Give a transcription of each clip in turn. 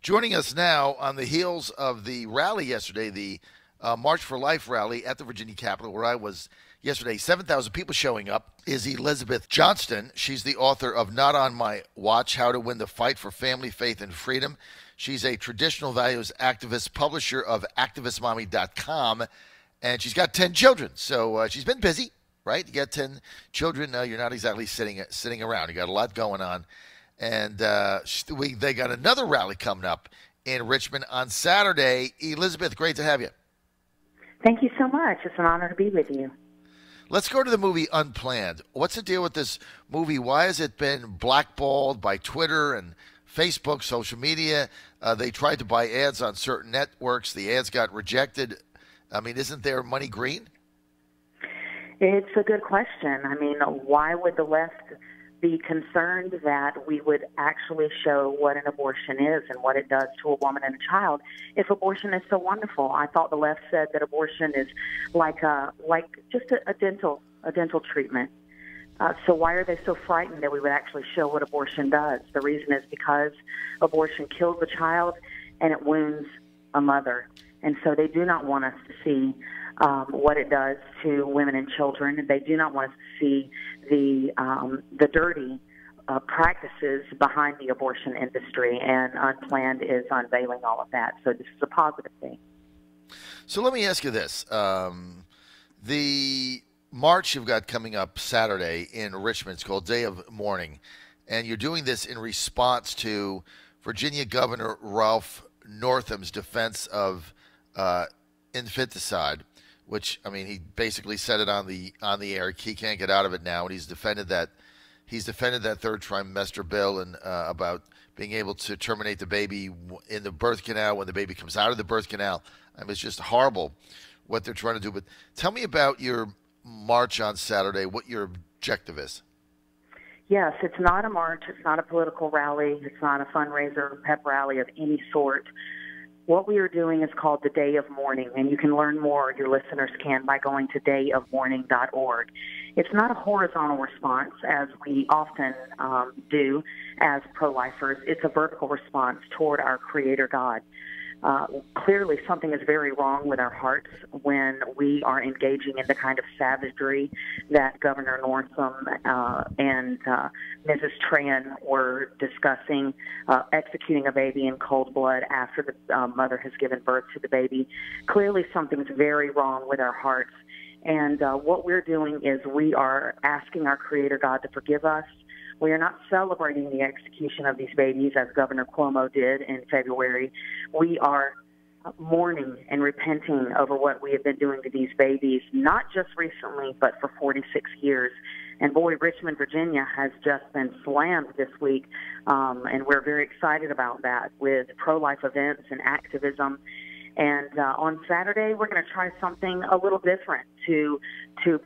Joining us now on the heels of the rally yesterday, the March for Life rally at the Virginia Capitol, where I was yesterday, 7,000 people showing up, is Elizabeth Johnston. She's the author of Not on My Watch, How to Win the Fight for Family, Faith, and Freedom. She's a traditional values activist, publisher of activistmommy.com, and she's got 10 children. So she's been busy, right? You got 10 children, you're not exactly sitting around. You got a lot going on. And they got another rally coming up in Richmond on Saturday. Elizabeth, great to have you. Thank you so much. It's an honor to be with you. Let's go to the movie Unplanned. What's the deal with this movie? Why has it been blackballed by Twitter and Facebook, social media? They tried to buy ads on certain networks. The ads got rejected. I mean, isn't their money green? It's a good question. I mean, why would the left be concerned that we would actually show what an abortion is and what it does to a woman and a child if abortion is so wonderful? I thought the left said that abortion is like just a dental treatment. So why are they so frightened that we would actually show what abortion does? The reason is because abortion kills a child and it wounds a mother. And so they do not want us to see what it does to women and children. They do not want us to see the dirty practices behind the abortion industry, and Unplanned is unveiling all of that. So this is a positive thing. So let me ask you this. The march you've got coming up Saturday in Richmond, it's called Day of Mourning, and you're doing this in response to Virginia Governor Ralph Northam's defense of infanticide, which, I mean, he basically said it on the air. He can't get out of it now, and he's defended that third trimester bill and about being able to terminate the baby in the birth canal when the baby comes out of the birth canal. I mean, it's just horrible what they're trying to do. But tell me about your march on Saturday, what your objective is. Yes, it's not a march. It's not a political rally. It's not a fundraiser, pep rally of any sort. What we are doing is called the Day of Mourning, and you can learn more, your listeners can, by going to dayofmourning.org. It's not a horizontal response, as we often do as pro-lifers. It's a vertical response toward our Creator God. Clearly, something is very wrong with our hearts when we are engaging in the kind of savagery that Governor Northam and Mrs. Tran were discussing, executing a baby in cold blood after the mother has given birth to the baby. Clearly, something's very wrong with our hearts. And what we're doing is we are asking our Creator God to forgive us. We are not celebrating the execution of these babies as Governor Cuomo did in February. We are mourning and repenting over what we have been doing to these babies, not just recently, but for 46 years. And boy, Richmond, Virginia has just been slammed this week, and we're very excited about that with pro-life events and activism. And on Saturday, we're going to try something a little different to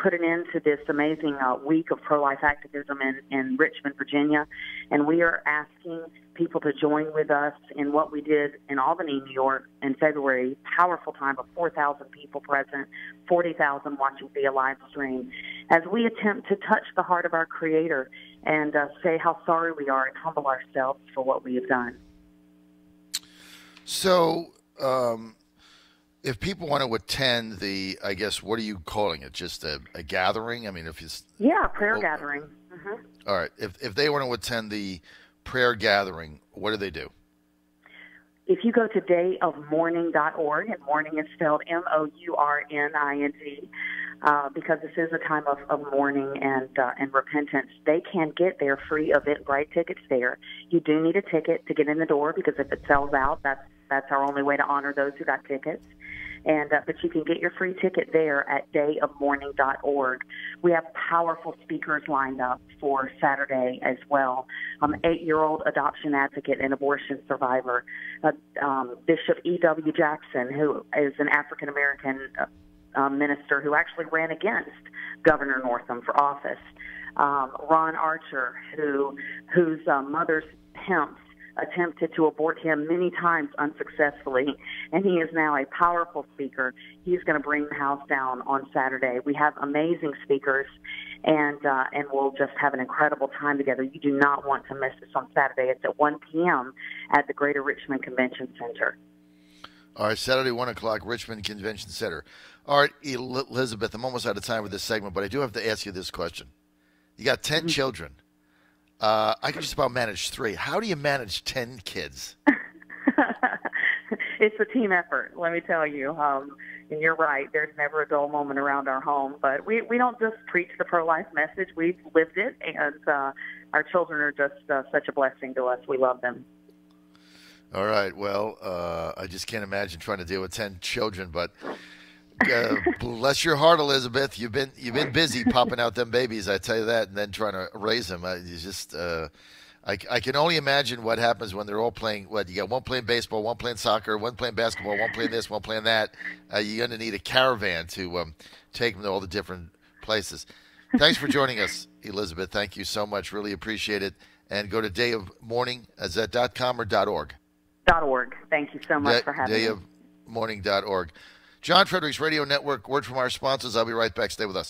put an end to this amazing week of pro-life activism in Richmond, Virginia. And we are asking people to join with us in what we did in Albany, New York in February. Powerful time of 4,000 people present, 40,000 watching via live stream, as we attempt to touch the heart of our Creator and say how sorry we are and humble ourselves for what we have done. So, if people want to attend the, I guess, what are you calling it? Just a gathering? I mean, if it's... Yeah, prayer gathering. Mm-hmm. All right. If they want to attend the prayer gathering, what do they do? If you go to dayofmourning.org, and mourning is spelled mourning, because this is a time of mourning and repentance, they can get their free Eventbrite tickets there. You do need a ticket to get in the door, because if it sells out, that's our only way to honor those who got tickets. And but you can get your free ticket there at dayofmourning.org. We have powerful speakers lined up for Saturday as well. 8-year-old adoption advocate and abortion survivor, Bishop E.W. Jackson, who is an African-American minister who actually ran against Governor Northam for office. Ron Archer, whose mother's pimps attempted to abort him many times unsuccessfully, and he is now a powerful speaker. He's going to bring the house down on Saturday. We have amazing speakers, and we'll just have an incredible time together. You do not want to miss this on Saturday. It's at 1 p.m. at the Greater Richmond Convention Center. All right, Saturday, 1 o'clock, Richmond Convention Center. All right, Elizabeth, I'm almost out of time with this segment, but I do have to ask you this question. You got 10 children. I can just about manage 3. How do you manage 10 kids? It's a team effort, let me tell you. And you're right, there's never a dull moment around our home. But we don't just preach the pro-life message. We've lived it, and our children are just such a blessing to us. We love them. All right, well, I just can't imagine trying to deal with 10 children, but bless your heart, Elizabeth. You've been busy popping out them babies, I tell you that, and then trying to raise them. I can only imagine what happens when they're all playing. You got one playing baseball, one playing soccer, one playing basketball, one playing this, one playing that. You're going to need a caravan to take them to all the different places. Thanks for joining us, Elizabeth. Thank you so much. Really appreciate it. And go to dayofmourning. Is that .com or .org? .org. Thank you so much for having me. Dayofmourning.org. John Fredericks Radio Network. Word from our sponsors. I'll be right back. Stay with us.